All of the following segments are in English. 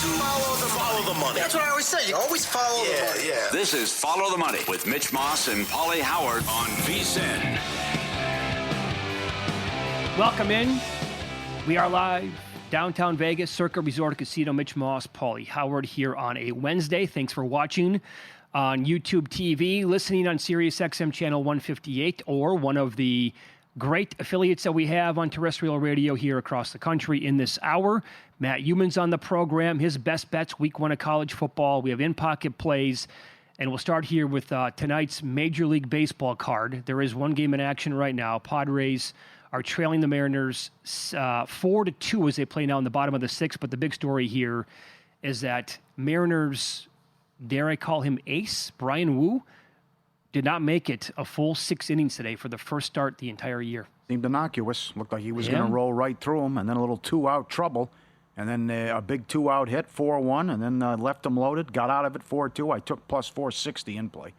Follow the money. That's what I always say. You always follow the money. Yeah. This is Follow the Money with Mitch Moss and Pauly Howard on VSiN. Welcome in. We are live. Downtown Vegas, Circa Resort Casino. Mitch Moss, Pauly Howard here on a Wednesday. Thanks for watching on YouTube TV, listening on Sirius XM channel 158, or one of the great affiliates that we have on terrestrial radio here across the country in this hour. Matt Youmans on the program, his best bets, week one of college football. We have in-pocket plays, and we'll start here with tonight's Major League Baseball card. There is one game in action right now. Padres are trailing the Mariners 4-2 as they play now in the bottom of the sixth. But the big story here is that Mariners, dare I call him ace, Brian Wu, did not make it a full 6 innings today for the first start the entire year. Seemed innocuous. Looked like he was going to roll right through him, and then a little 2-out trouble, and then a big 2-out hit, 4-1, and then left him loaded, got out of it 4-2. I took plus 460 in play.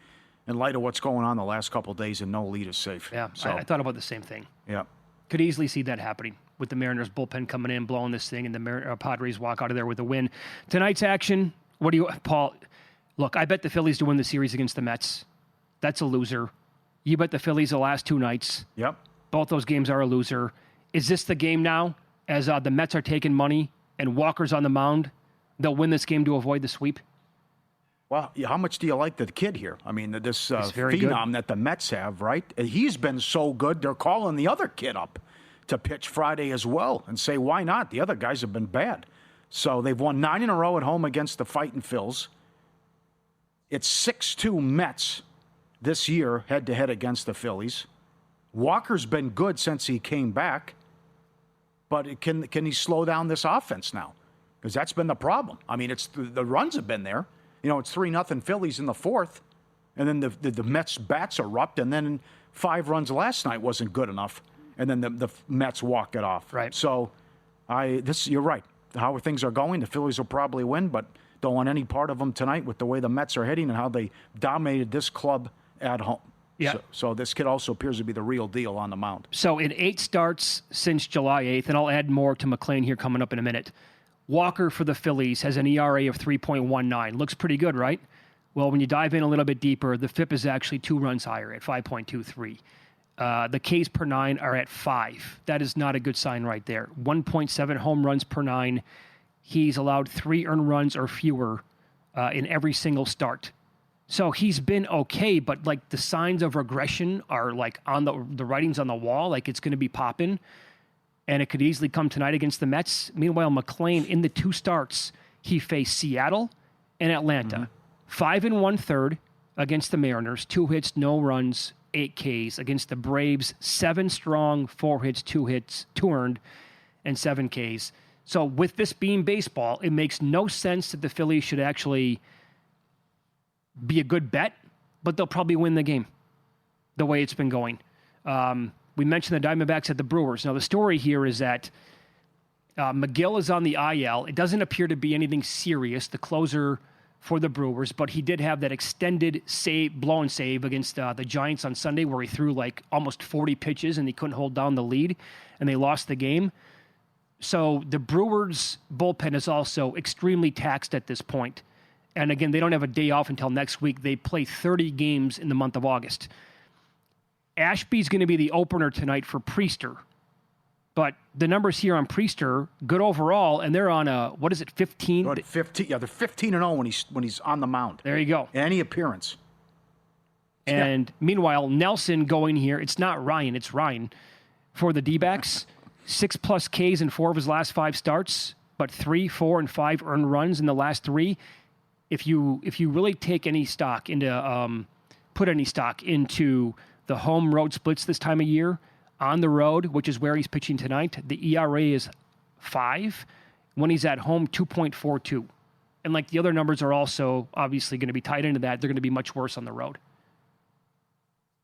In light of what's going on the last couple of days, and no lead is safe. Yeah, so, I thought about the same thing. Yeah. Could easily see that happening with the Mariners bullpen coming in, blowing this thing, and the Padres walk out of there with a win. Tonight's action, what do you, Paul? Look, I bet the Phillies to win the series against the Mets. That's a loser. You bet the Phillies the last two nights. Yep. Both those games are a loser. Is this the game now, as the Mets are taking money and Walker's on the mound? They'll win this game to avoid the sweep? Well, how much do you like the kid here? I mean, this phenom good. that the Mets have, right? He's been so good, they're calling the other kid up to pitch Friday as well and say, why not? The other guys have been bad. So they've won 9 in a row at home against the Fightin' Phils. It's 6-2 Mets this year head-to-head against the Phillies. Walker's been good since he came back, but can he slow down this offense now? Because that's been the problem. I mean, it's the runs have been there. You know, it's 3-0 Phillies in the fourth, and then the Mets bats erupt, and then 5 runs last night wasn't good enough, and then the Mets walk it off. Right. So, you're right. How things are going, the Phillies will probably win, but don't want any part of them tonight with the way the Mets are hitting and how they dominated this club at home. Yeah. So this kid also appears to be the real deal on the mound. So in 8 starts since July 8th, and I'll add more to McLean here coming up in a minute, Walker for the Phillies has an ERA of 3.19. Looks pretty good, right? Well, when you dive in a little bit deeper, the FIP is actually 2 runs higher at 5.23. The Ks per 9 are at 5. That is not a good sign right there. 1.7 home runs per 9. He's allowed 3 earned runs or fewer in every single start. So he's been okay, but like the signs of regression are like on the writings on the wall, like it's going to be popping. And it could easily come tonight against the Mets. Meanwhile, McLean, in the 2 starts, he faced Seattle and Atlanta. Mm-hmm. 5 1/3 against the Mariners, 2 hits, no runs, 8 Ks. Against the Braves, 7 strong, 4 hits, 2 earned, and 7 Ks. So with this being baseball, it makes no sense that the Phillies should actually be a good bet, but they'll probably win the game the way it's been going. We mentioned the Diamondbacks at the Brewers. Now, the story here is that McGill is on the IL. It doesn't appear to be anything serious, the closer for the Brewers, but he did have that extended blown save against the Giants on Sunday where he threw like almost 40 pitches and he couldn't hold down the lead, and they lost the game. So the Brewers' bullpen is also extremely taxed at this point. And again, they don't have a day off until next week. They play 30 games in the month of August. Ashby's going to be the opener tonight for Priester. But the numbers here on Priester, good overall, and they're on a, 15? 15, yeah, they're 15-0 when he's on the mound. There you go. Any appearance. And meanwhile, Nelson going here, it's not Ryan, it's Ryan. For the D-backs, 6+ Ks in 4 of his last 5 starts, but 3, 4, and 5 earned runs in the last 3. If you really take any stock into, put any stock into the home road splits this time of year, on the road, which is where he's pitching tonight, the ERA is 5. When he's at home, 2.42. And like the other numbers are also obviously going to be tied into that. They're going to be much worse on the road.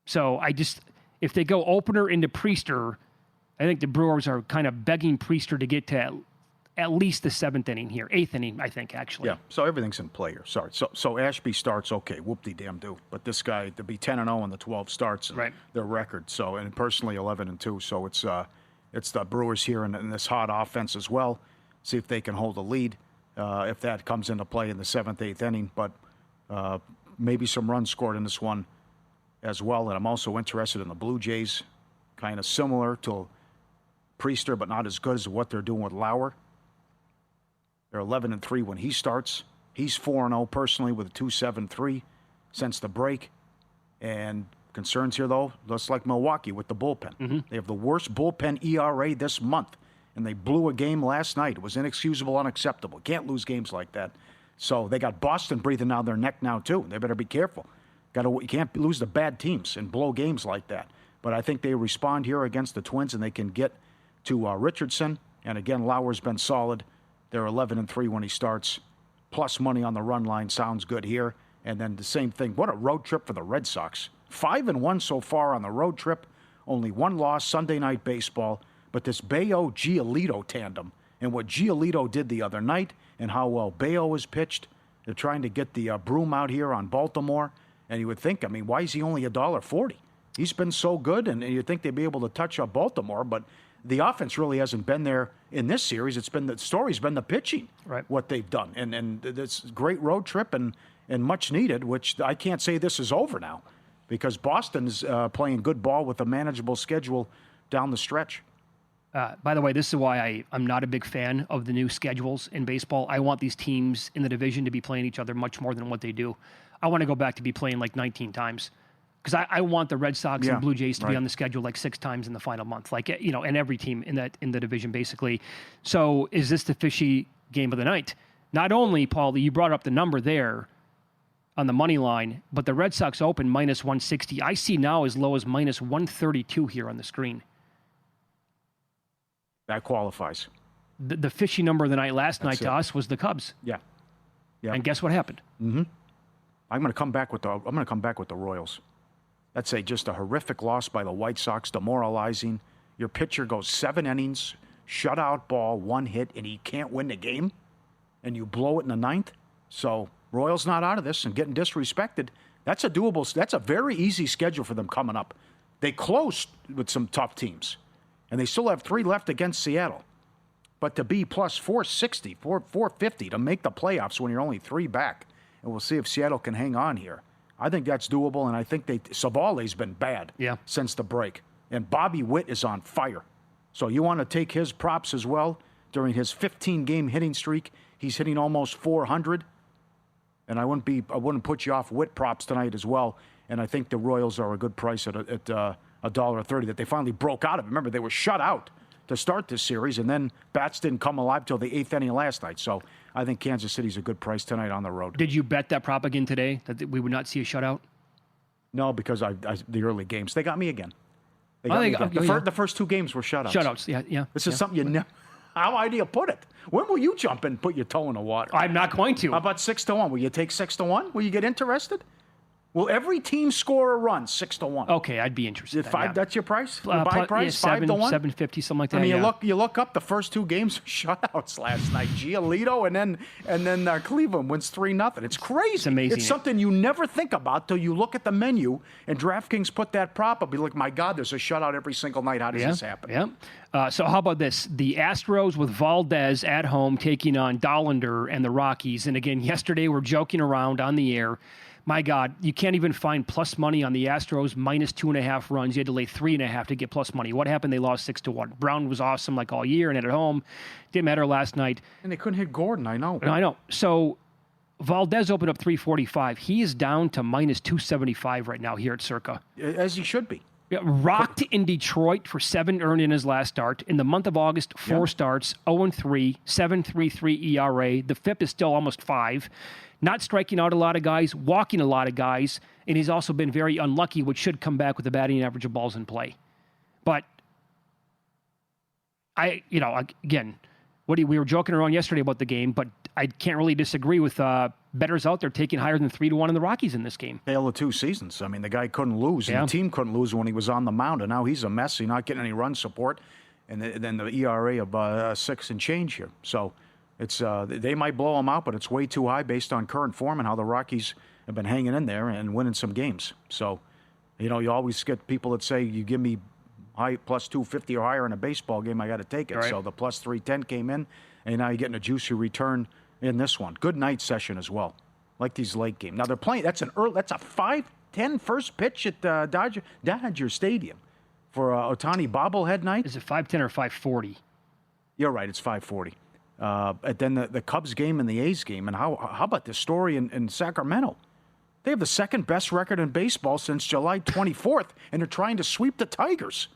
So if they go opener into Priester, I think the Brewers are kind of begging Priester to get to at least the 7th inning here. 8th inning, I think, actually. Yeah, so everything's in play here. Sorry. So Ashby starts, okay, whoop-de-damn-do. But this guy, to be 10-0 in the 12 starts, and right, their record. So, and personally, 11-2. So it's the Brewers here in this hot offense as well. See if they can hold a lead. if that comes into play in the 7th, 8th inning. But maybe some runs scored in this one as well. And I'm also interested in the Blue Jays, kind of similar to Priester, but not as good as what they're doing with Lauer. They're 11-3 when he starts. He's 4-0 personally with a 2.73 since the break. And concerns here, though, just like Milwaukee with the bullpen. Mm-hmm. They have the worst bullpen ERA this month, and they blew a game last night. It was inexcusable, unacceptable. Can't lose games like that. So they got Boston breathing down their neck now, too. They better be careful. You can't lose to bad teams and blow games like that. But I think they respond here against the Twins, and they can get to Richardson. And again, Lauer's been solid. They're 11-3 when he starts. Plus money on the run line sounds good here. And then the same thing. What a road trip for the Red Sox. 5-1 so far on the road trip. Only one loss, Sunday Night Baseball. But this Bayo-Giolito tandem and what Giolito did the other night and how well Bayo has pitched. They're trying to get the broom out here on Baltimore. And you would think, I mean, why is he only $1.40? He's been so good, and you'd think they'd be able to touch up Baltimore, but the offense really hasn't been there in this series. It's been the story's been the pitching, right? What they've done, and this great road trip and much needed. Which I can't say this is over now, because Boston's playing good ball with a manageable schedule down the stretch. By the way, this is why I'm not a big fan of the new schedules in baseball. I want these teams in the division to be playing each other much more than what they do. I want to go back to be playing like 19 times. Because I want the Red Sox and Blue Jays to be on the schedule like 6 times in the final month, like, you know, and every team in the division basically. So is this the fishy game of the night? Not only, Pauly, you brought up the number there on the money line, but the Red Sox open minus 160. I see now as low as minus 132 here on the screen. That qualifies. The fishy number of the night last night to us was the Cubs. Yeah. And guess what happened? Mm-hmm. I'm going to come back with the Royals. That's just a horrific loss by the White Sox, demoralizing. Your pitcher goes 7 innings, shutout ball, 1 hit, and he can't win the game, and you blow it in the 9th. So Royals not out of this and getting disrespected. That's a very easy schedule for them coming up. They closed with some tough teams, and they still have 3 left against Seattle. But to be plus 460, 450 to make the playoffs when you're only 3 back, and we'll see if Seattle can hang on here. I think that's doable, and I think Savale's been bad since the break. And Bobby Witt is on fire. So you want to take his props as well. During his 15-game hitting streak, he's hitting almost 400. And I wouldn't put you off Witt props tonight as well. And I think the Royals are a good price at $1.30 that they finally broke out of. Remember, they were shut out to start this series, and then bats didn't come alive till the 8th inning last night. So I think Kansas City's a good price tonight on the road. Did you bet that prop again today, that we would not see a shutout? No, because the early games. They got me again. The first 2 games were shutouts. Shutouts, yeah. This is something you never... How do you put it? When will you jump and put your toe in the water? I'm not going to. How about 6-1? Will you take 6-1? Will you get interested? Will every team score a run 6-1? Okay, I'd be interested. That's your price? Your buy price? 5-1? 750, something like that. I mean, you look up the first 2 games shutouts last night. Giolito and then Cleveland wins 3-0. It's crazy. It's amazing. It's something you never think about till you look at the menu and DraftKings put that prop up. Be like, my God, there's a shutout every single night. How does this happen? Yeah. So how about this? The Astros with Valdez at home taking on Dollander and the Rockies. And again, yesterday we're joking around on the air. My God, you can't even find plus money on the Astros minus 2.5 runs. You had to lay 3.5 to get plus money. What happened? They lost 6-1. Brown was awesome like all year and at home. Didn't matter last night. And they couldn't hit Gordon, I know. I know. So Valdez opened up 345. He is down to minus 275 right now here at Circa. As he should be. Rocked in Detroit for 7 earned in his last start. In the month of August, 4 starts, 0-3, 7.33 ERA. The FIP is still almost 5. Not striking out a lot of guys, walking a lot of guys, and he's also been very unlucky, which should come back with the batting average of balls in play. But again, we were joking around yesterday about the game, but I can't really disagree with bettors out there taking higher than 3-1 in the Rockies in this game. Tale of 2 seasons. I mean, the guy couldn't lose, and the team couldn't lose when he was on the mound, and now he's a mess. He's not getting any run support, and then the ERA of 6 and change here. So it's they might blow him out, but it's way too high based on current form and how the Rockies have been hanging in there and winning some games. So, you always get people that say, you give me high plus 250 or higher in a baseball game, I got to take it. Right. So the plus 310 came in, and now you're getting a juicy return in this one. Good night session as well. Like these late games. Now they're playing. That's a 5:10 first pitch at Dodger Stadium for Ohtani bobblehead night. Is it 5:10 or 5:40? You're right. It's 5:40. And then the Cubs game and the A's game. And how about this story in Sacramento? They have the second best record in baseball since July 24th, and they're trying to sweep the Tigers.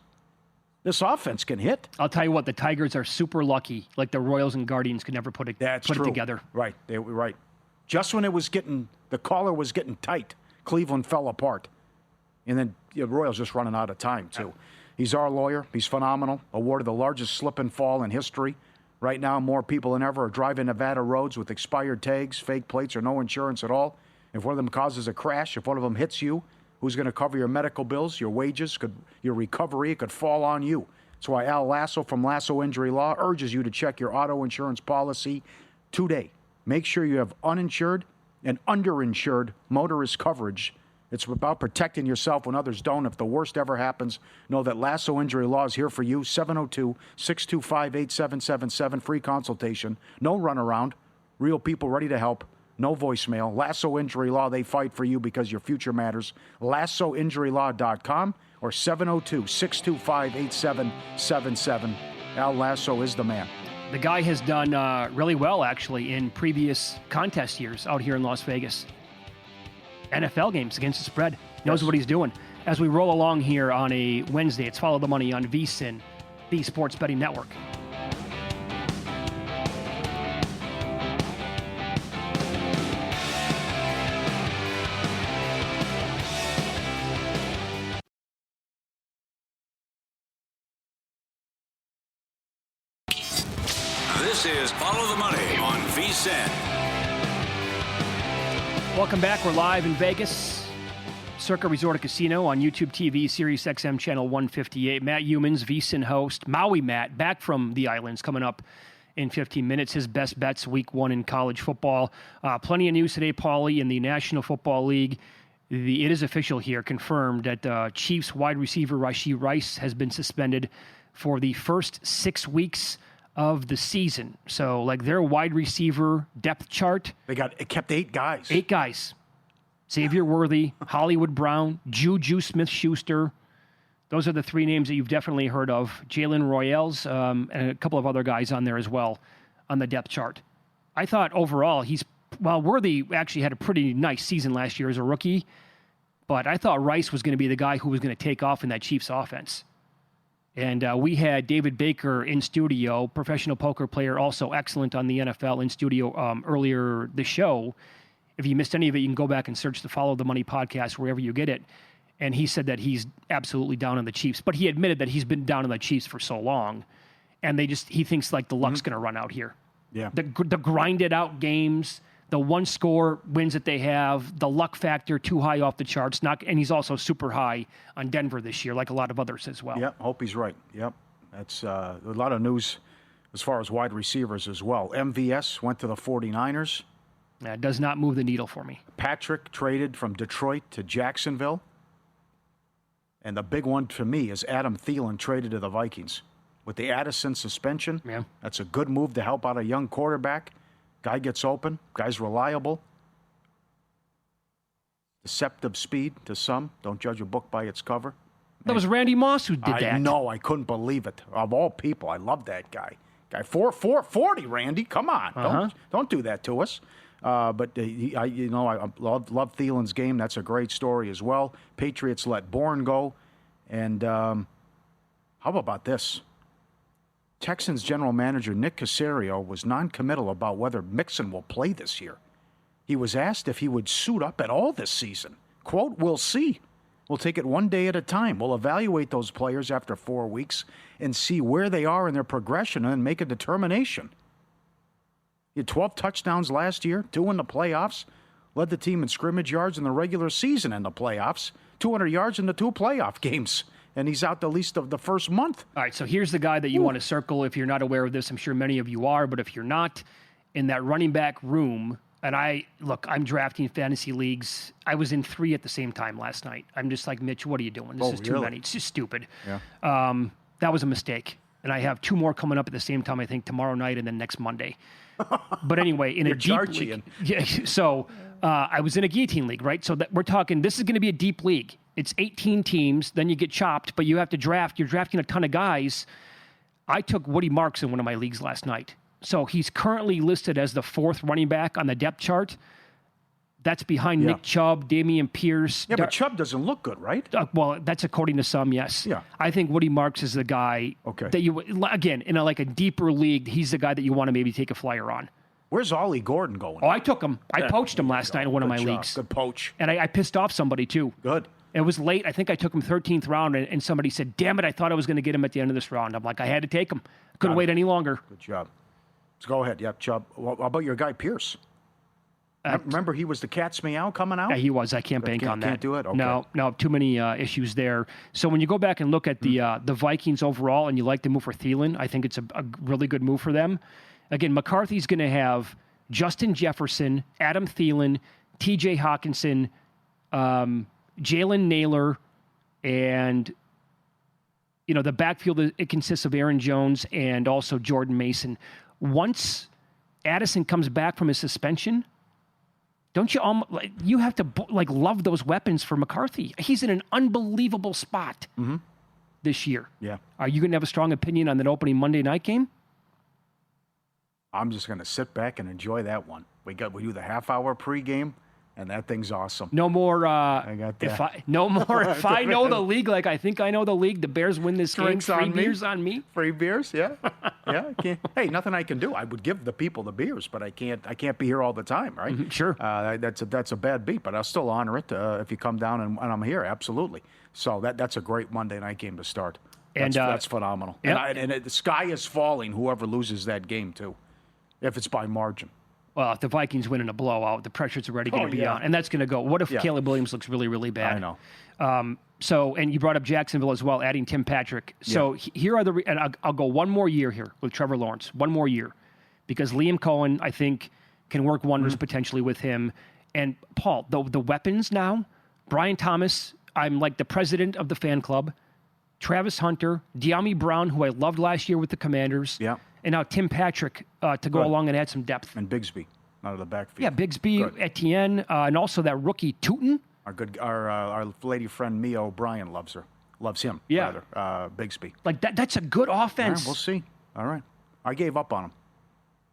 This offense can hit. I'll tell you what, the Tigers are super lucky. Like the Royals and Guardians could never put it together. Right, they were right. Just when the collar was getting tight, Cleveland fell apart. And then the Royals just running out of time, too. He's our lawyer. He's phenomenal. Awarded the largest slip and fall in history. Right now, more people than ever are driving Nevada roads with expired tags, fake plates, or no insurance at all. If one of them causes a crash, if one of them hits you, who's going to cover your medical bills, your wages, your recovery? It could fall on you. That's why Al Lasso from Lasso Injury Law urges you to check your auto insurance policy today. Make sure you have uninsured and underinsured motorist coverage. It's about protecting yourself when others don't. If the worst ever happens, know that Lasso Injury Law is here for you. 702-625-8777, free consultation. No runaround. Real people ready to help. No voicemail. Lasso Injury Law, they fight for you because your future matters. LassoInjuryLaw.com or 702-625-8777. Al Lasso is the man. The guy has done really well, actually, in previous contest years out here in Las Vegas. NFL games against the spread. Knows what he's doing. As we roll along here on a Wednesday, it's Follow the Money on VSiN, the Sports Betting Network. This is Follow the Money on VSiN. Welcome back. We're live in Vegas. Circa Resort and Casino on YouTube TV, Sirius XM Channel 158. Matt Youmans, VSiN host. Maui Matt, back from the islands, coming up in 15 minutes. His best bets week one in college football. Plenty of news today, Pauly, in the National Football League. It is official here, confirmed that Chiefs wide receiver Rashee Rice has been suspended for the first 6 weeks of the season. So, like, their wide receiver depth chart. It kept 8 guys. 8 guys. Xavier Worthy, Hollywood Brown, Juju Smith-Schuster. Those are the 3 names that you've definitely heard of. Jalen Royals, and a couple of other guys on there as well on the depth chart. I thought overall Worthy actually had a pretty nice season last year as a rookie, but I thought Rice was going to be the guy who was going to take off in that Chiefs offense. And we had David Baker in studio, professional poker player, also excellent on the NFL in studio earlier this show. If you missed any of it, you can go back and search the Follow the Money podcast wherever you get it. And he said that he's absolutely down on the Chiefs. But he admitted that he's been down on the Chiefs for so long. And he thinks like the luck's going to run out here. Yeah. The grinded out games, the one score wins that they have, the luck factor too high off the charts. And he's also super high on Denver this year, like a lot of others as well. Yep, hope he's right. Yep. That's a lot of news as far as wide receivers as well. MVS went to the 49ers. That does not move the needle for me. Patrick traded from Detroit to Jacksonville. And the big one for me is Adam Thielen traded to the Vikings. With the Addison suspension, That's a good move to help out a young quarterback. Guy gets open. Guy's reliable. Deceptive speed to some. Don't judge a book by its cover. That was Randy Moss who did that. I know. I couldn't believe it. Of all people, I love that guy. 440, Randy. Come on. Don't do that to us. But I love Thielen's game. That's a great story as well. Patriots let Bourne go. And how about this? Texans general manager Nick Caserio was non-committal about whether Mixon will play this year. He was asked if he would suit up at all this season. Quote, "We'll see. We'll take it one day at a time. We'll evaluate those players after 4 weeks and see where they are in their progression and then make a determination." He had 12 touchdowns last year, 2 in the playoffs, led the team in scrimmage yards in the regular season in the playoffs, 200 yards in the 2 playoff games. And he's out the least of the first month. All right, so here's the guy that you want to circle if you're not aware of this. I'm sure many of you are, but if you're not, in that running back room, and I'm drafting fantasy leagues. I was in 3 at the same time last night. I'm just like, Mitch, what are you doing? This is too many. It's just stupid. Yeah. That was a mistake. And I have 2 more coming up at the same time, I think, tomorrow night and then next Monday. But anyway, in a deep league. Yeah, so I was in a guillotine league, right? So that we're talking, this is going to be a deep league. It's 18 teams, then you get chopped, but you have to draft. You're drafting a ton of guys. I took Woody Marks in one of my leagues last night. So he's currently listed as the 4th running back on the depth chart. That's behind Nick Chubb, Damian Pierce. Yeah, but Chubb doesn't look good, right? Well, that's according to some, yes. Yeah. I think Woody Marks is the guy that you, again, in a deeper league, he's the guy that you want to maybe take a flyer on. Where's Ollie Gordon going? Oh, I took him. I poached him last night in one of my leagues. Good poach. And I pissed off somebody, too. Good. It was late. I think I took him 13th round, and somebody said, damn it, I thought I was going to get him at the end of this round. I'm like, I had to take him. Couldn't wait any longer. Good job. Let's go ahead. Yeah, Chubb. How about your guy, Pierce? Remember, he was the cat's meow coming out? Yeah, he was. I can't bank on that. Can't do it? Okay. No, too many issues there. So when you go back and look at the Vikings overall and you like the move for Thielen, I think it's a really good move for them. Again, McCarthy's going to have Justin Jefferson, Adam Thielen, TJ Hawkinson, Jalen Naylor, and the backfield, it consists of Aaron Jones and also Jordan Mason. Once Addison comes back from his suspension, don't you you have to love those weapons for McCarthy? He's in an unbelievable spot this year. Yeah. Are you going to have a strong opinion on that opening Monday night game? I'm just going to sit back and enjoy that one. We do the half-hour pregame. And that thing's awesome. No more. I got that. If I know the league like I think I know the league, the Bears win this game. Free beers on me. Free beers, yeah, yeah. Hey, nothing I can do. I would give the people the beers, but I can't be here all the time, right? Mm-hmm, sure. That's a bad beat, but I'll still honor it if you come down and I'm here. Absolutely. So that's a great Monday night game to start. That's phenomenal. Yep. And the sky is falling. Whoever loses that game too, if it's by margin. Well, if the Vikings win in a blowout, the pressure's already going to be on. And that's going to go. What if Caleb Williams looks really, really bad? I know. And you brought up Jacksonville as well, adding Tim Patrick. So here are and I'll go one more year here with Trevor Lawrence. One more year. Because Liam Cohen, I think, can work wonders potentially with him. And, Paul, the weapons now, Brian Thomas, I'm like the president of the fan club. Travis Hunter, De'Ami Brown, who I loved last year with the Commanders. Yeah. And now Tim Patrick to go along and add some depth. And Bigsby out of the backfield. Yeah, Bigsby, Etienne, and also that rookie Tootin. Our lady friend Mia O'Brien loves him. Yeah. Rather, Bigsby. Like that's a good offense. Right, we'll see. All right. I gave up on him.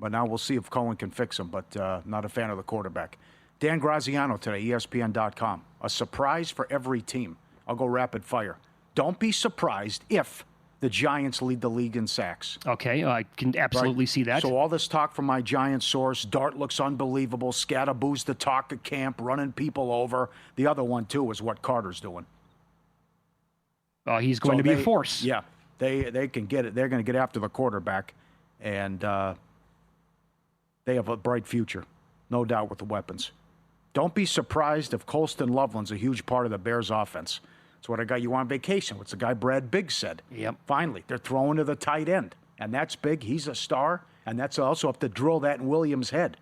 But now we'll see if Cohen can fix him, but not a fan of the quarterback. Dan Graziano today, ESPN.com. A surprise for every team. I'll go rapid fire. Don't be surprised if the Giants lead the league in sacks. Okay, I can absolutely see that. So all this talk from my Giants source, Dart looks unbelievable, Scatterboo's the talk of camp, running people over. The other one, too, is what Carter's doing. He's going to be a force. Yeah, they can get it. They're going to get after the quarterback, and they have a bright future, no doubt, with the weapons. Don't be surprised if Colston Loveland's a huge part of the Bears' offense. It's what I got you on vacation. What's the guy Brad Biggs said. Yep. Finally, they're throwing to the tight end, and that's big. He's a star, and that's also have to drill that in Williams' head.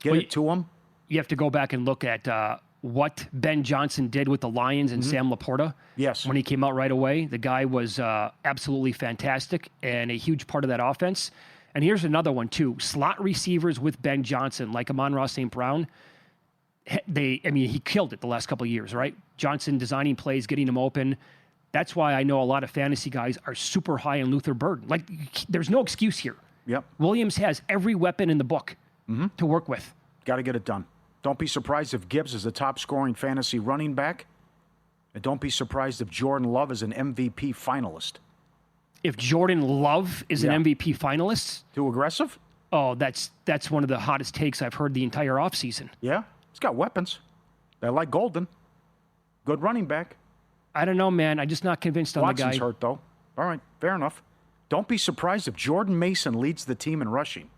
Get it to him. You have to go back and look at what Ben Johnson did with the Lions and Sam Laporta. Yes. When he came out right away, the guy was absolutely fantastic and a huge part of that offense. And here's another one, too. Slot receivers with Ben Johnson, like Amon-Ra St. Brown, he killed it the last couple of years, right? Johnson designing plays, getting them open. That's why I know a lot of fantasy guys are super high on Luther Burden. Like, there's no excuse here. Yep. Williams has every weapon in the book to work with. Got to get it done. Don't be surprised if Gibbs is the top-scoring fantasy running back. And don't be surprised if Jordan Love is an MVP finalist. If Jordan Love is an MVP finalist? Too aggressive? Oh, that's one of the hottest takes I've heard the entire offseason. Yeah? He's got weapons. They like Golden. Good running back. I don't know, man. I'm just not convinced on the guy. Watson's hurt, though. All right, fair enough. Don't be surprised if Jordan Mason leads the team in rushing.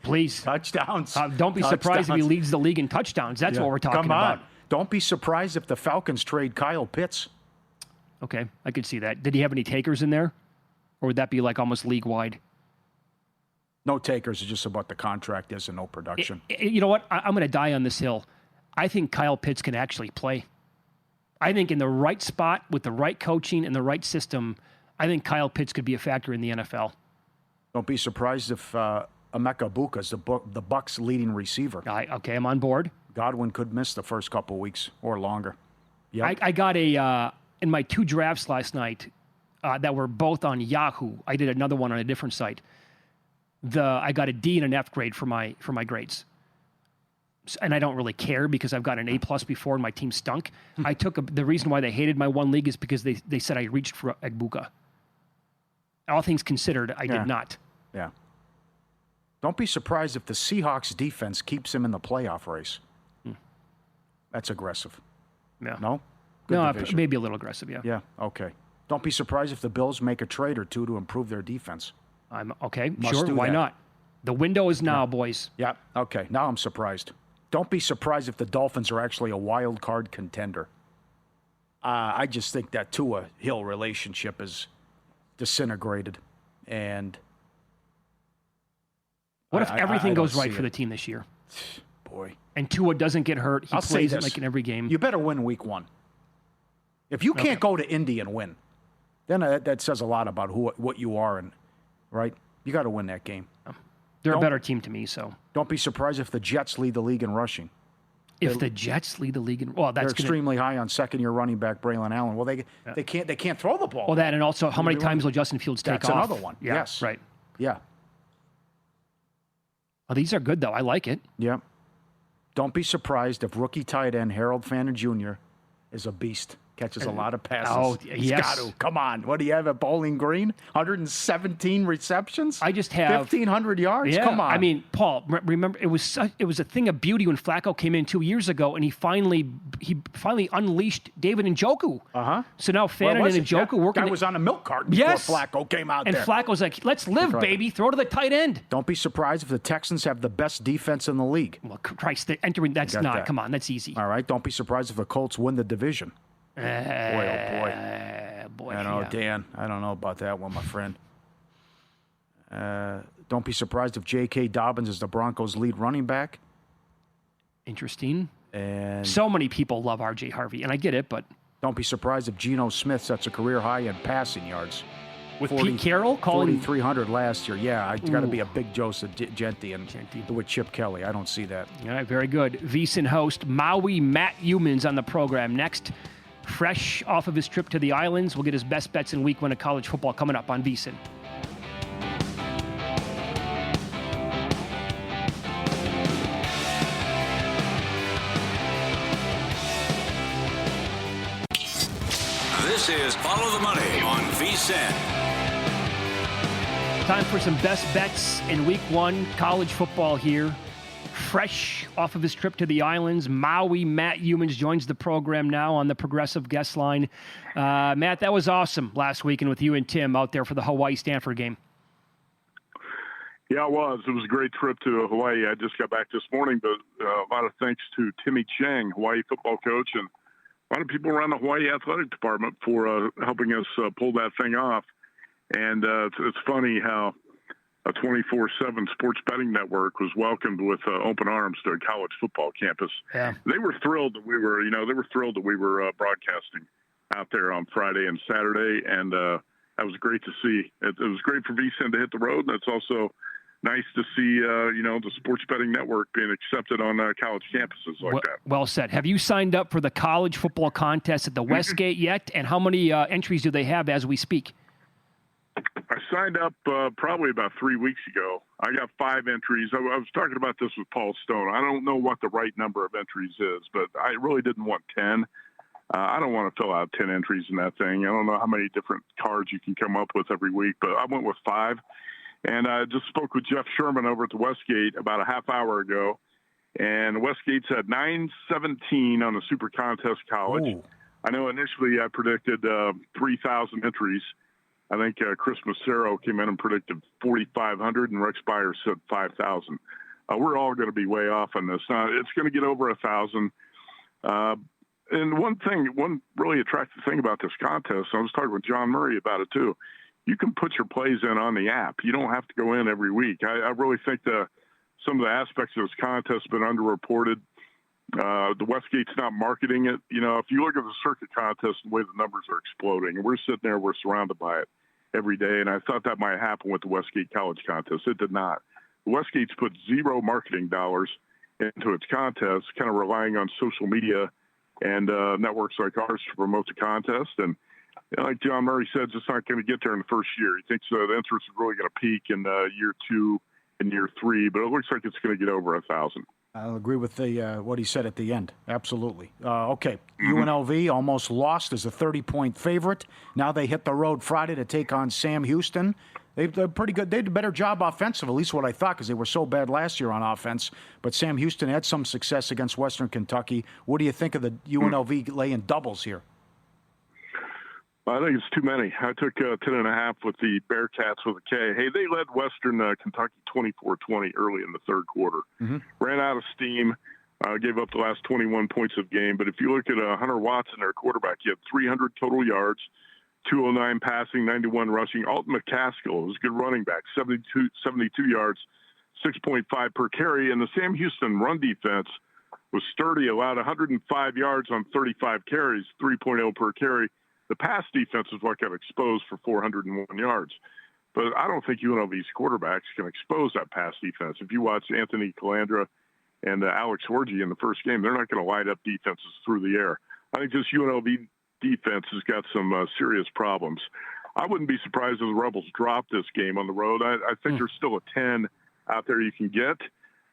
Please. Touchdowns. Don't be surprised if he leads the league in touchdowns. That's what we're talking about. Don't be surprised if the Falcons trade Kyle Pitts. Okay, I could see that. Did he have any takers in there? Or would that be like almost league-wide? No takers. It's just about the contract is and no production. You know what? I'm going to die on this hill. I think Kyle Pitts can actually play. I think in the right spot with the right coaching and the right system, I think Kyle Pitts could be a factor in the NFL. Don't be surprised if Emeka Buka's the Bucks' leading receiver. Okay, I'm on board. Godwin could miss the first couple weeks or longer. Yep. I got in my 2 drafts last night that were both on Yahoo. I did another one on a different site. I got a D and an F grade for my grades. And I don't really care because I've got an A+ before and my team stunk. I took the reason why they hated my one league is because they said I reached for Egbuka. All things considered, I did not. Yeah. Don't be surprised if the Seahawks defense keeps him in the playoff race. That's aggressive. Yeah. No? No, maybe a little aggressive, yeah. Yeah, okay. Don't be surprised if the Bills make a trade or two to improve their defense. I'm okay. Must sure, do why that. not? The window is now, boys. Yeah, okay. Now I'm surprised. Don't be surprised if the Dolphins are actually a wild card contender. I just think that Tua Hill relationship is disintegrated. And what if everything goes right for the the team this year? Boy. And Tua doesn't get hurt. He I'll say plays it this. like in every game. You better win week 1. If you can't go to Indy and win, then that says a lot about what you are, and right? You got to win that game. They're a better team to me, so. Don't be surprised if the Jets lead the league in rushing. If the Jets lead the league in, well, They're extremely high on second-year running back Braylon Allen. Well, they can't throw the ball. Well, that and also how many times will Justin Fields take off? That's another one. Yeah, Yes. right. Yeah. Oh, these are good though. I like it. Yeah. Don't be surprised if rookie tight end Harold Fannin Jr. is a beast. Catches a lot of passes. Oh, He's yes. got to. Come on. What do you have at Bowling Green? 117 receptions? I just have 1,500 yards? Yeah, Come on. I mean, Paul, remember it was a thing of beauty when Flacco came in 2 years ago, and he finally unleashed David Njoku. So now Fannin and Njoku working. Guy was on a milk carton before Flacco came out and there. Flacco's like, "Let's live, baby. Throw to the tight end." Don't be surprised if the Texans have the best defense in the league. Well, Christ, they're entering. That's not. That. Come on, that's easy. All right. Don't be surprised if the Colts win the division. Boy, oh boy. I know, Dan. I don't know about that one, my friend. Don't be surprised if J.K. Dobbins is the Broncos' lead running back. Interesting. And so many people love R.J. Harvey, and I get it, but don't be surprised if Geno Smith sets a career high in passing yards. With Pete Carroll calling 4,300 last year. Yeah, it's got to be a big Joseph Genty and with Chip Kelly. I don't see that. All right, very good. VSiN host Maui Matt Youmans on the program next. Fresh off of his trip to the islands, we'll get his best bets in week 1 of college football coming up on VSiN. This is Follow the Money on VSiN. Time for some best bets in week 1 college football here. Fresh off of his trip to the islands, Maui Matt Youmans joins the program now on the Progressive guest line. Matt, that was awesome last weekend with you and Tim out there for the Hawaii-Stanford game. Yeah, it was. It was a great trip to Hawaii. I just got back this morning, but a lot of thanks to Timmy Chang, Hawaii football coach, and a lot of people around the Hawaii athletic department for helping us pull that thing off. And it's funny how a 24/7 sports betting network was welcomed with open arms to a college football campus. Yeah. They were thrilled that we were, broadcasting out there on Friday and Saturday, and that was great to see. It was great for VSiN to hit the road, and it's also nice to see, the sports betting network being accepted on college campuses like that. Well said. Have you signed up for the college football contest at the Westgate yet? And how many entries do they have as we speak? I signed up probably about 3 weeks ago. I got 5 entries. I was talking about this with Paul Stone. I don't know what the right number of entries is, but I really didn't want 10. I don't want to fill out 10 entries in that thing. I don't know how many different cards you can come up with every week, but I went with 5. And I just spoke with Jeff Sherman over at the Westgate about a half hour ago. And Westgate's at 917 on the Super Contest College. Ooh. I know initially I predicted 3,000 entries. I think Chris Massero came in and predicted 4,500, and Rex Byers said 5,000. We're all going to be way off on this. It's going to get over 1,000. And one really attractive thing about this contest, I was talking with John Murray about it too, you can put your plays in on the app. You don't have to go in every week. I really think some of the aspects of this contest have been underreported. The Westgate's not marketing it. If you look at the circuit contest, the way the numbers are exploding, and we're sitting there, we're surrounded by it. every day, and I thought that might happen with the Westgate College contest. It did not. Westgate's put zero marketing dollars into its contest, kind of relying on social media and networks like ours to promote the contest. And like John Murray said, it's not going to get there in the first year. He thinks the interest is really going to peak in year 2 and year 3, but it looks like it's going to get over 1,000. I'll agree with what he said at the end. Absolutely. Okay, UNLV almost lost as a 30-point favorite. Now they hit the road Friday to take on Sam Houston. They're pretty good. They did a better job offensive, at least what I thought, because they were so bad last year on offense. But Sam Houston had some success against Western Kentucky. What do you think of the UNLV laying doubles here? I think it's too many. I took 10.5 with the Bearcats with a K. Hey, they led Western Kentucky 24-20 early in the third quarter. Ran out of steam, gave up the last 21 points of game. But if you look at Hunter Watson, their quarterback, he had 300 total yards, 209 passing, 91 rushing. Alton McCaskill was a good running back, 72 yards, 6.5 per carry. And the Sam Houston run defense was sturdy, allowed 105 yards on 35 carries, 3.0 per carry. The pass defense is what got exposed for 401 yards. But I don't think UNLV's quarterbacks can expose that pass defense. If you watch Anthony Calandra and Alex Orji in the first game, they're not going to light up defenses through the air. I think this UNLV defense has got some serious problems. I wouldn't be surprised if the Rebels drop this game on the road. I think there's still a 10 out there you can get.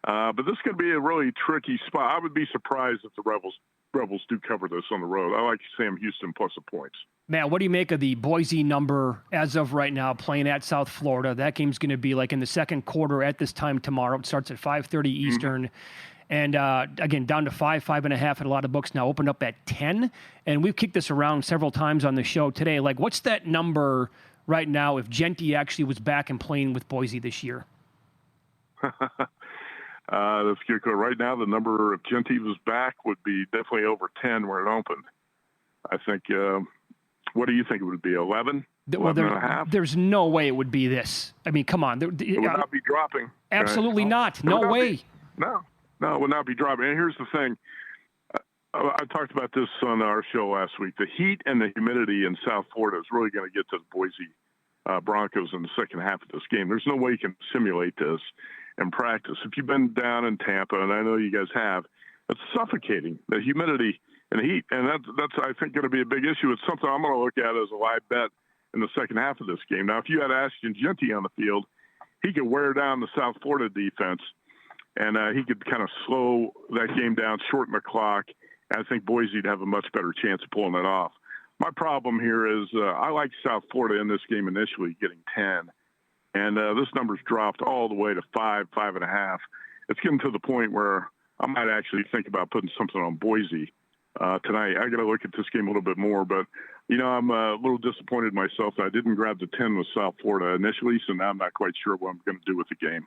But this is going to be a really tricky spot. I would be surprised if the Rebels do cover this on the road. I like Sam Houston plus the points. Matt, what do you make of the Boise number as of right now playing at South Florida? That game's going to be like in the second quarter at this time tomorrow. It starts at 5:30 Eastern. And again, down to 5.5 at a lot of books now, opened up at 10. And we've kicked this around several times on the show today. Like, what's that number right now if Genty actually was back and playing with Boise this year? That's good. Right now, the number if Genty was back would be definitely over 10 where it opened. I think, what do you think it would be, 11? Well, 11.5? There's no way it would be this. I mean, come on. It would not be dropping. Absolutely not. No way. No, it would not be dropping. And here's the thing. I talked about this on our show last week. The heat and the humidity in South Florida is really going to get to the Boise Broncos in the second half of this game. There's no way you can simulate this in practice. If you've been down in Tampa, and I know you guys have, it's suffocating, the humidity and the heat. And that's I think, going to be a big issue. It's something I'm going to look at as a live bet in the second half of this game. Now, if you had Ashton Genty on the field, he could wear down the South Florida defense, and he could kind of slow that game down, shorten the clock. I think Boise would have a much better chance of pulling it off. My problem here is I like South Florida in this game initially, getting 10. And this number's dropped all the way to 5.5. It's getting to the point where I might actually think about putting something on Boise tonight. I got to look at this game a little bit more, but I'm a little disappointed myself that I didn't grab the 10 with South Florida initially, so now I'm not quite sure what I'm going to do with the game.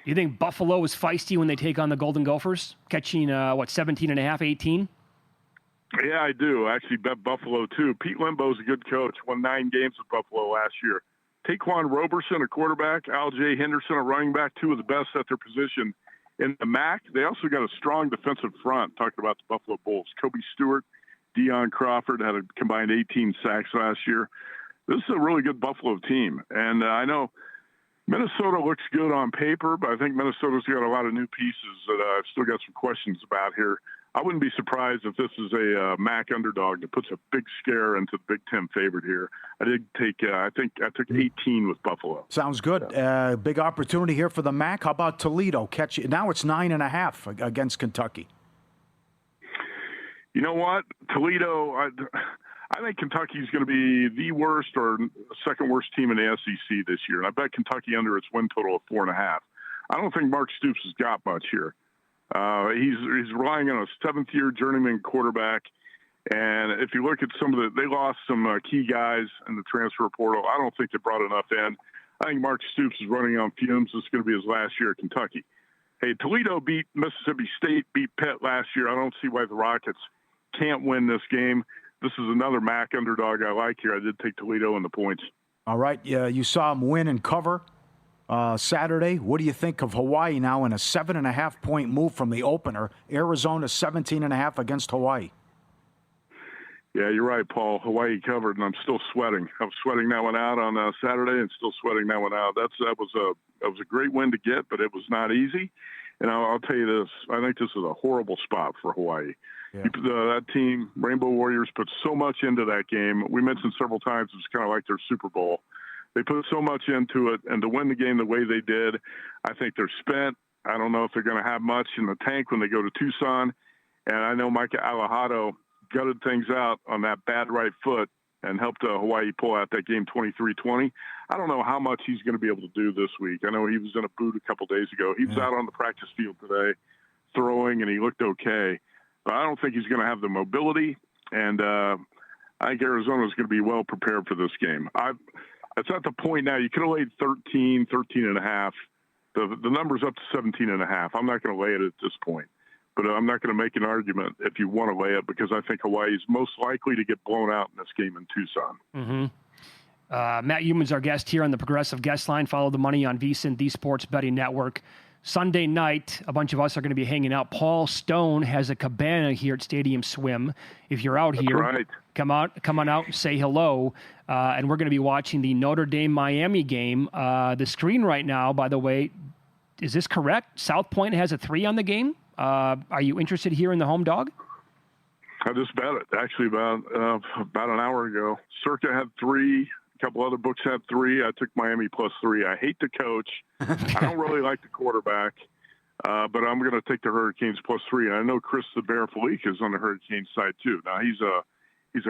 You think Buffalo is feisty when they take on the Golden Gophers, catching 17.5, 18? Yeah, I do. I actually bet Buffalo too. Pete Limbo's a good coach. Won 9 games with Buffalo last year. Taquan Roberson, a quarterback, Al J. Henderson, a running back, 2 of the best at their position in the MAC. They also got a strong defensive front, talking about the Buffalo Bulls. Kobe Stewart, Deion Crawford had a combined 18 sacks last year. This is a really good Buffalo team. And I know Minnesota looks good on paper, but I think Minnesota's got a lot of new pieces that I've still got some questions about here. I wouldn't be surprised if this is a MAC underdog that puts a big scare into the Big Ten favorite here. I did take, I took 18 with Buffalo. Sounds good. Big opportunity here for the MAC. How about Toledo? Now it's 9.5 against Kentucky. You know what? Toledo, I think Kentucky's going to be the worst or second worst team in the SEC this year. And I bet Kentucky under its win total of 4.5. I don't think Mark Stoops has got much here. He's relying on a 7th-year journeyman quarterback, and if you look at they lost some key guys in the transfer portal. I don't think they brought enough in. I think Mark Stoops is running on fumes. This is going to be his last year at Kentucky. Hey, Toledo beat Mississippi State, beat Pitt last year. I don't see why the Rockets can't win this game. This is another MAC underdog I like here. I did take Toledo in the points. All right, you saw them win and cover Saturday. What do you think of Hawaii now in a 7.5-point move from the opener? Arizona 17.5 against Hawaii. Yeah, you're right, Paul. Hawaii covered, and I'm still sweating. I was sweating that one out on Saturday, and still sweating that one out. That was a great win to get, but it was not easy. And I'll tell you this: I think this is a horrible spot for Hawaii. Yeah. That team, Rainbow Warriors, put so much into that game. We mentioned several times it's kind of like their Super Bowl. They put so much into it, and to win the game the way they did, I think they're spent. I don't know if they're going to have much in the tank when they go to Tucson. And I know Micah Alejado gutted things out on that bad right foot and helped Hawaii pull out that game 23-20. I don't know how much he's going to be able to do this week. I know he was in a boot a couple days ago. He was out on the practice field today throwing, and he looked okay. But I don't think he's going to have the mobility, and I think Arizona is going to be well prepared for this game. It's at the point now, you could have laid 13 and a half. The number's up to 17 and a half. I'm not going to lay it at this point. But I'm not going to make an argument if you want to lay it, because I think Hawaii is most likely to get blown out in this game in Tucson. Matt Youmans, our guest here on the Progressive Guest Line. Follow the money on VSiN, the Sports Betting Network. Sunday night, a bunch of us are going to be hanging out. Paul Stone has a cabana here at Stadium Swim. If you're out here, right. come on out and say hello. And we're going to be watching the Notre Dame-Miami game. The screen right now, by the way, is this correct? South Point has a 3 on the game. Are you interested here in the home dog? I just bet it, actually, about an hour ago. Circa had 3. A couple other books had 3. I took Miami +3. I hate the coach. I don't really like the quarterback, but I'm going to take the Hurricanes +3. And I know Chris the Bear Felique is on the Hurricanes side, too. Now, he's a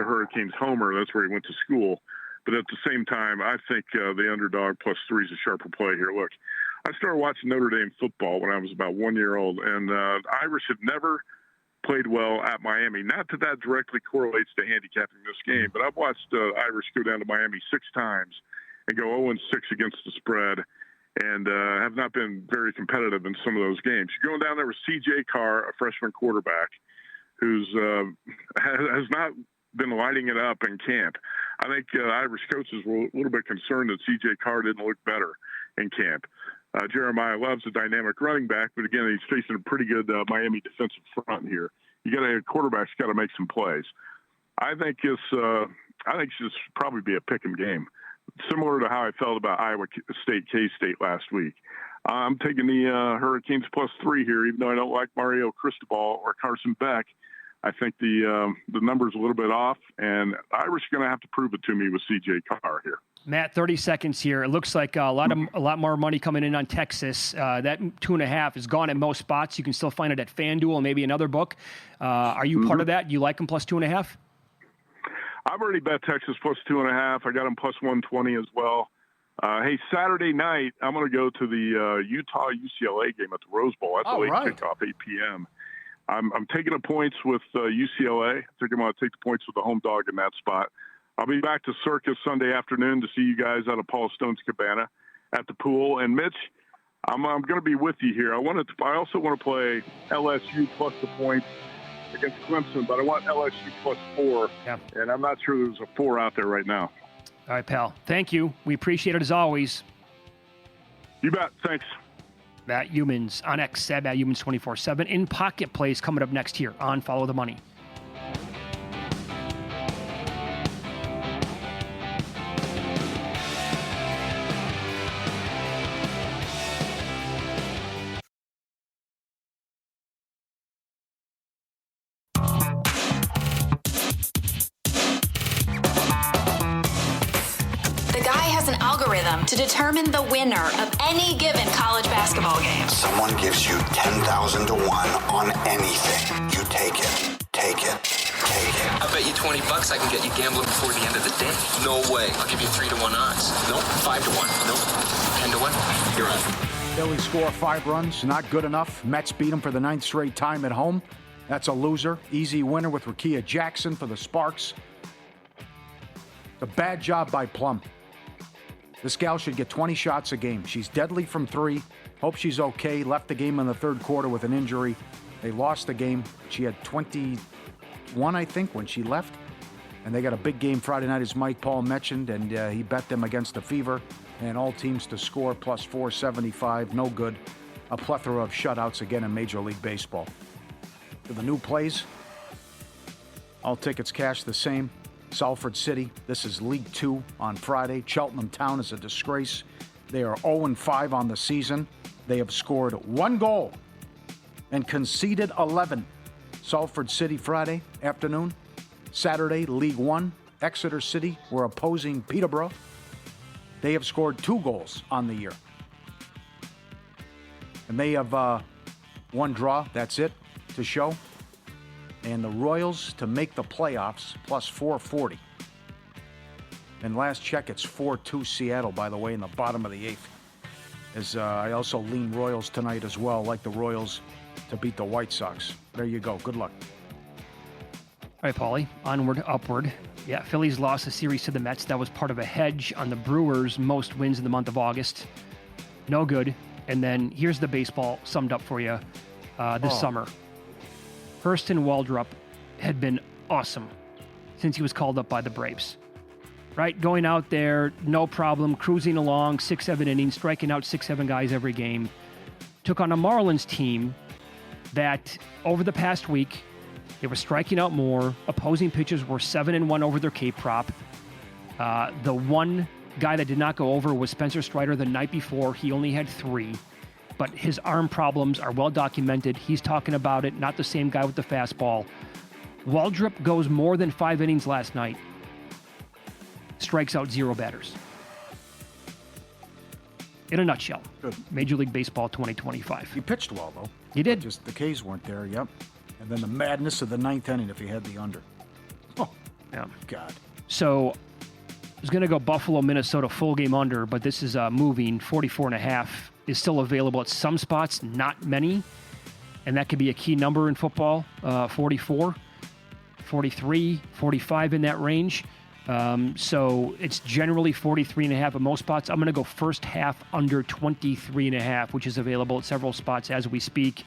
Hurricanes homer. That's where he went to school. But at the same time, I think the underdog +3 is a sharper play here. Look, I started watching Notre Dame football when I was about 1 year old, and the Irish had never played well at Miami. Not that that directly correlates to handicapping this game, but I've watched Irish go down to Miami 6 times and go 0-6 against the spread, and have not been very competitive in some of those games. You're going down there with C.J. Carr, a freshman quarterback, who's has not been lighting it up in camp. I think Irish coaches were a little bit concerned that C.J. Carr didn't look better in camp. Jeremiah Love's a dynamic running back, but again, he's facing a pretty good Miami defensive front here. A quarterback's got to make some plays. I think this probably be a pick'em game, similar to how I felt about Iowa State, K-State last week. I'm taking the Hurricanes +3 here, even though I don't like Mario Cristobal or Carson Beck. I think the number's a little bit off, and Irish are going to have to prove it to me with C.J. Carr here. Matt, 30 seconds here. It looks like a lot more money coming in on Texas. That 2.5 is gone at most spots. You can still find it at FanDuel and maybe another book. Are you part of that? You like them +2.5? I've already bet Texas +2.5. I got them +120 as well. Hey, Saturday night, I'm going to go to the Utah-UCLA game at the Rose Bowl. That's a late kickoff, 8 p.m. I'm taking the points with UCLA. I think I'm going to take the points with the home dog in that spot. I'll be back to Circus Sunday afternoon to see you guys out of Paul Stone's cabana at the pool. And Mitch, I'm going to be with you here. I also want to play LSU plus the points against Clemson, but I want LSU +4. Yeah. And I'm not sure there's a 4 out there right now. All right, pal. Thank you. We appreciate it as always. You bet. Thanks. Matt Youmans on X, Matt Youmans 24/7. In Pocket Plays coming up next here on Follow the Money. To determine the winner of any given college basketball game. Someone gives you 10,000 to 1 on anything. You take it. Take it. Take it. I bet you $20 I can get you gambling before the end of the day. No way. I'll give you 3-1 odds. Nope. 5-1. Nope. 10-1. You're on. Phillies score 5 runs. Not good enough. Mets beat them for the 9th straight time at home. That's a loser. Easy winner with Rakia Jackson for the Sparks. A bad job by Plum. This gal should get 20 shots a game. She's deadly from 3. Hope she's okay. Left the game in the 3rd quarter with an injury. They lost the game. She had 21, I think, when she left. And they got a big game Friday night, as Mike Paul mentioned, and he bet them against the Fever. And all teams to score +475. No good. A plethora of shutouts again in Major League Baseball. To the new plays. All tickets cash the same. Salford City, this is League 2 on Friday. Cheltenham Town is a disgrace. They are 0-5 on the season. They have scored 1 goal and conceded 11. Salford City Friday afternoon. Saturday, League 1. Exeter City were opposing Peterborough. They have scored 2 goals on the year. And they have 1 draw, that's it, to show. And the Royals to make the playoffs, plus 440. And last check, it's 4-2 Seattle, by the way, in the bottom of the 8th. As I also lean Royals tonight as well, like the Royals to beat the White Sox. There you go. Good luck. All right, Pauly, onward, upward. Yeah, Phillies lost a series to the Mets. That was part of a hedge on the Brewers' most wins in the month of August. No good. And then here's the baseball summed up for you this summer. Hurston Waldrop had been awesome since he was called up by the Braves. Right? Going out there, no problem, cruising along, 6-7 innings, striking out 6-7 guys every game. Took on a Marlins team that over the past week, they were striking out more. Opposing pitchers were 7-1 over their K prop. The one guy that did not go over was Spencer Strider the night before. He only had 3. But his arm problems are well documented. He's talking about it, not the same guy with the fastball. Waldrop goes more than 5 innings last night. Strikes out 0 batters. In a nutshell. Good. Major League Baseball 2025. He pitched well, though. He did. Just the K's weren't there, yep. And then the madness of the 9th inning if he had the under. Oh, yeah. God. So I was going to go Buffalo, Minnesota full game under, but this is moving. 44.5 is still available at some spots, not many. And that could be a key number in football. 44, 43, 45 in that range. So it's generally 43.5 at most spots. I'm going to go first half under 23.5, which is available at several spots as we speak.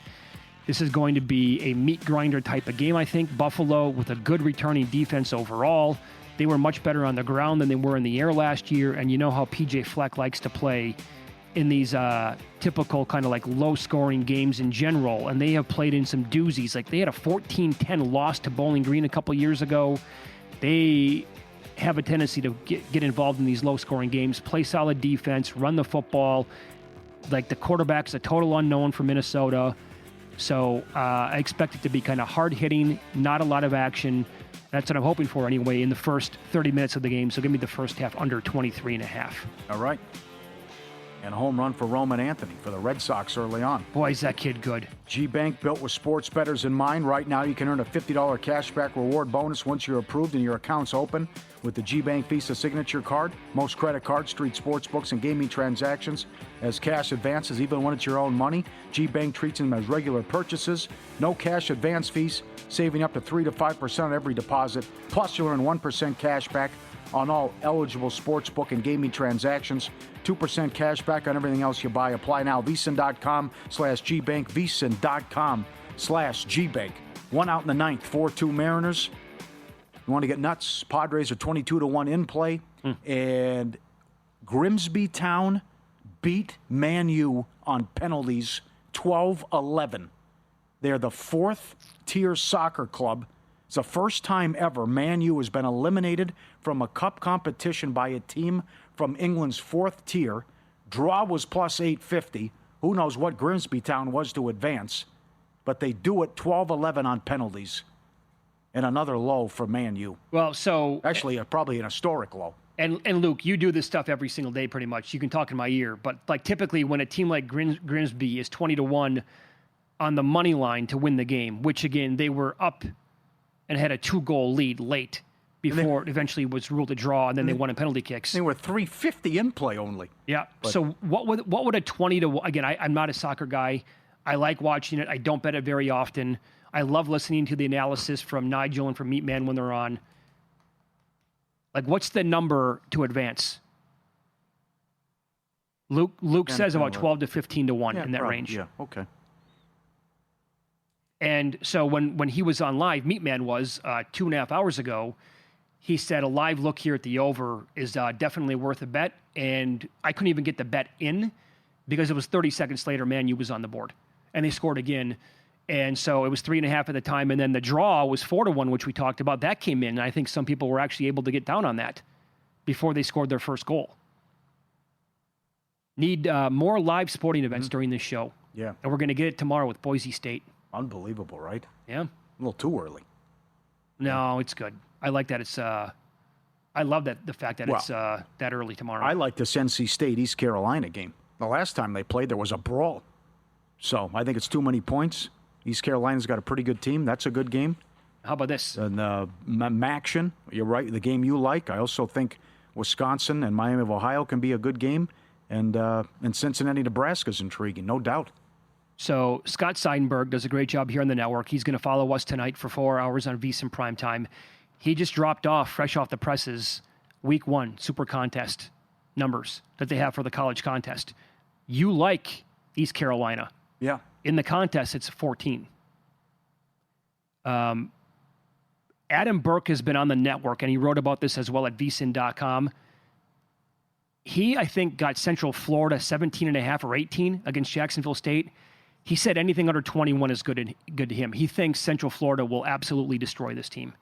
This is going to be a meat grinder type of game, I think. Buffalo with a good returning defense overall. They were much better on the ground than they were in the air last year. And you know how PJ Fleck likes to play in these typical kind of like low-scoring games in general. And they have played in some doozies. Like they had a 14-10 loss to Bowling Green a couple years ago. They have a tendency to get involved in these low-scoring games, play solid defense, run the football. Like the quarterback's a total unknown for Minnesota. So I expect it to be kind of hard-hitting, not a lot of action. That's what I'm hoping for anyway in the first 30 minutes of the game. So give me the first half under 23.5. All right. And a home run for Roman Anthony for the Red Sox early on. Boy, is that kid good. G-Bank, built with sports bettors in mind. Right now, you can earn a $50 cashback reward bonus once you're approved and your account's open with the G-Bank Visa Signature Card. Most credit cards, street sports books, and gaming transactions as cash advances, even when it's your own money. G-Bank treats them as regular purchases. No cash advance fees, saving up to 3 to 5% on every deposit. Plus, you'll earn 1% cash back on all eligible sportsbook and gaming transactions. 2% cash back on everything else you buy. Apply now. VSiN.com/GBank. VSiN.com/GBank. 1 out in the 9th. 4-2 Mariners. You want to get nuts? Padres are 22-1 in play. And Grimsby Town beat Man U on penalties 12-11. They're the 4th-tier soccer club. It's the first time ever Man U has been eliminated from a cup competition by a team from England's 4th tier. Draw was plus 850. Who knows what Grimsby Town was to advance. But they do it 12-11 on penalties. And another low for Man U. Well, so... Actually, probably an historic low. And Luke, you do this stuff every single day pretty much. You can talk in my ear. But like typically when a team like Grimsby is 20-1 on the money line to win the game, which again, they were up and had a 2-goal lead late before it eventually was ruled a draw, and then they won in penalty kicks. They were 350 in play only. Yeah. But, so what would a 20-1... Again, I'm not a soccer guy. I like watching it. I don't bet it very often. I love listening to the analysis from Nigel and from Meatman when they're on. Like, what's the number to advance? Luke says about 12 to 15 to 1 in that range. Yeah, okay. And so when he was on live, Meatman was 2.5 hours ago, he said a live look here at the over is definitely worth a bet. And I couldn't even get the bet in because it was 30 seconds later, Man U was on the board. And they scored again. And so it was 3.5 at the time. And then the draw was 4-1, which we talked about. That came in. And I think some people were actually able to get down on that before they scored their first goal. Need more live sporting events during this show. Yeah. And we're going to get it tomorrow with Boise State. Unbelievable, right? Yeah. A little too early. No, it's good. I like that it's I love that the fact that it's that early tomorrow. I like this NC State East Carolina game. The last time they played, there was a brawl. So I think it's too many points. East Carolina's got a pretty good team. That's a good game. How about this? And Maction, you're right, the game you like. I also think Wisconsin and Miami of Ohio can be a good game. And Cincinnati, Nebraska is intriguing, no doubt. So Scott Seidenberg does a great job here on the network. He's going to follow us tonight for 4 hours on VSiN Primetime. He just dropped off, fresh off the presses, Week 1 Super Contest numbers that they have for the college contest. You like East Carolina. Yeah. In the contest, it's 14. Adam Burke has been on the network, and he wrote about this as well at VSiN.com. He, I think, got Central Florida 17.5 or 18 against Jacksonville State. He said anything under 21 is good to him. He thinks Central Florida will absolutely destroy this team.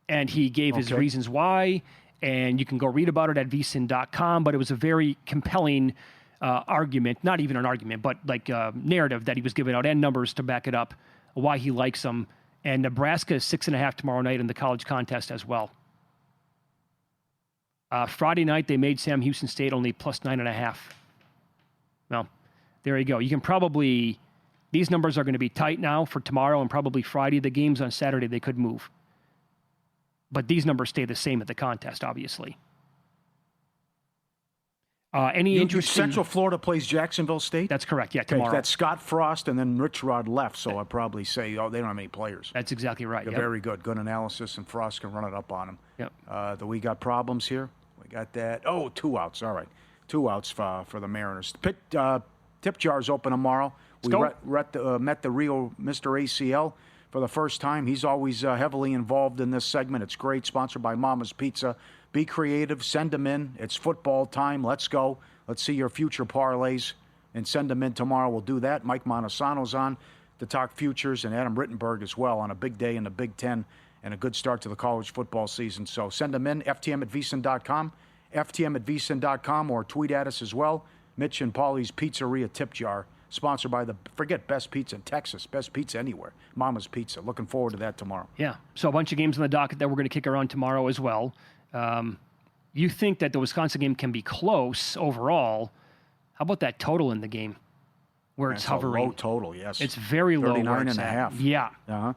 And he gave his reasons why, and you can go read about it at VSiN.com, but it was a very compelling argument, not even an argument, but like a narrative that he was giving out and numbers to back it up, why he likes them. And Nebraska is 6.5 tomorrow night in the college contest as well. Friday night, they made Sam Houston State only plus 9.5. Well, there you go. You can probably, these numbers are going to be tight now for tomorrow and probably Friday. The games on Saturday, they could move. But these numbers stay the same at the contest, obviously. Any interesting... Central Florida plays Jacksonville State? That's correct, yeah, tomorrow. That's Scott Frost, and then Rich Rod left, so I'd probably say, they don't have any players. That's exactly right, They're very good. Good analysis, and Frost can run it up on them. Yep. We got problems here. We got that. 2 outs. All right. 2 outs for the Mariners. Tip jar's open tomorrow. We met the real Mr. ACL for the first time. He's always heavily involved in this segment. It's great. Sponsored by Mama's Pizza. Be creative. Send them in. It's football time. Let's go. Let's see your future parlays and send them in tomorrow. We'll do that. Mike Montesano's on to talk futures, and Adam Rittenberg as well on a big day in the Big Ten and a good start to the college football season. So send them in, ftm@vsin.com, ftm@vsin.com, or tweet at us as well. Mitch and Pauly's Pizzeria Tip Jar, sponsored by forget Best Pizza in Texas, Best Pizza anywhere, Mama's Pizza. Looking forward to that tomorrow. Yeah, so a bunch of games on the docket that we're going to kick around tomorrow as well. You think that the Wisconsin game can be close overall. How about that total in the game where it's hovering? A low total, yes. It's very low. 39.5. Yeah. Uh-huh.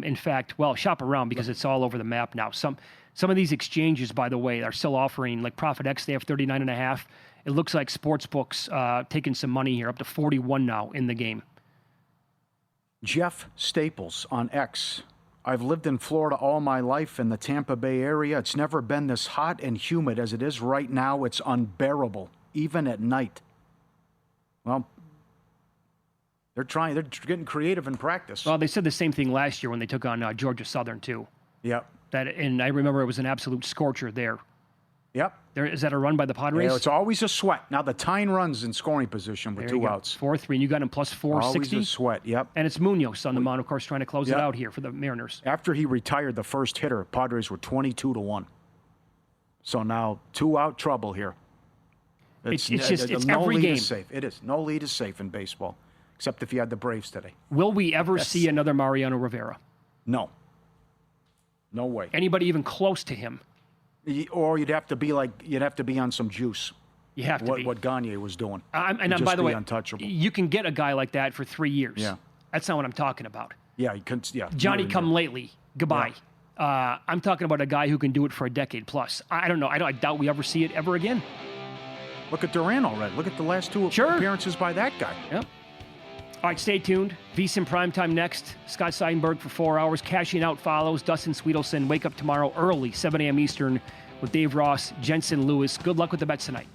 In fact, shop around because it's all over the map now. Some of these exchanges, by the way, are still offering, like ProfitX, they have 39.5. It looks like Sportsbook's taking some money here, up to 41 now in the game. Jeff Staples on X. I've lived in Florida all my life in the Tampa Bay area. It's never been this hot and humid as it is right now. It's unbearable, even at night. Well, they're getting creative in practice. Well, they said the same thing last year when they took on Georgia Southern, too. Yep. And I remember it was an absolute scorcher there. Yep. Is that a run by the Padres? Yeah, it's always a sweat. Now, the Tyne runs in scoring position with 2 outs. 4-3, and you got him plus 460. Always a sweat, yep. And it's Munoz on the mound, of course, trying to close it out here for the Mariners. After he retired the first hitter, Padres were 22-1. So now 2-out trouble here. It's no every lead game. Is safe. It is. No lead is safe in baseball, except if you had the Braves today. Will we ever see another Mariano Rivera? No. No way. Anybody even close to him? Or you'd have to be on some juice. You have to be. What Gagne was doing. And by the way, untouchable. You can get a guy like that for 3 years. Yeah. That's not what I'm talking about. Yeah, you can. Yeah. Johnny come lately. Goodbye. Yeah. I'm talking about a guy who can do it for a decade plus. I don't know. I doubt we ever see it ever again. Look at Duran already. Look at the last 2 appearances by that guy. Yep. All right, stay tuned. VSiN Primetime next. Scott Seidenberg for 4 hours. Cashing Out follows. Dustin Sweetelson. Wake up tomorrow early, 7 a.m. Eastern with Dave Ross, Jensen Lewis. Good luck with the bets tonight.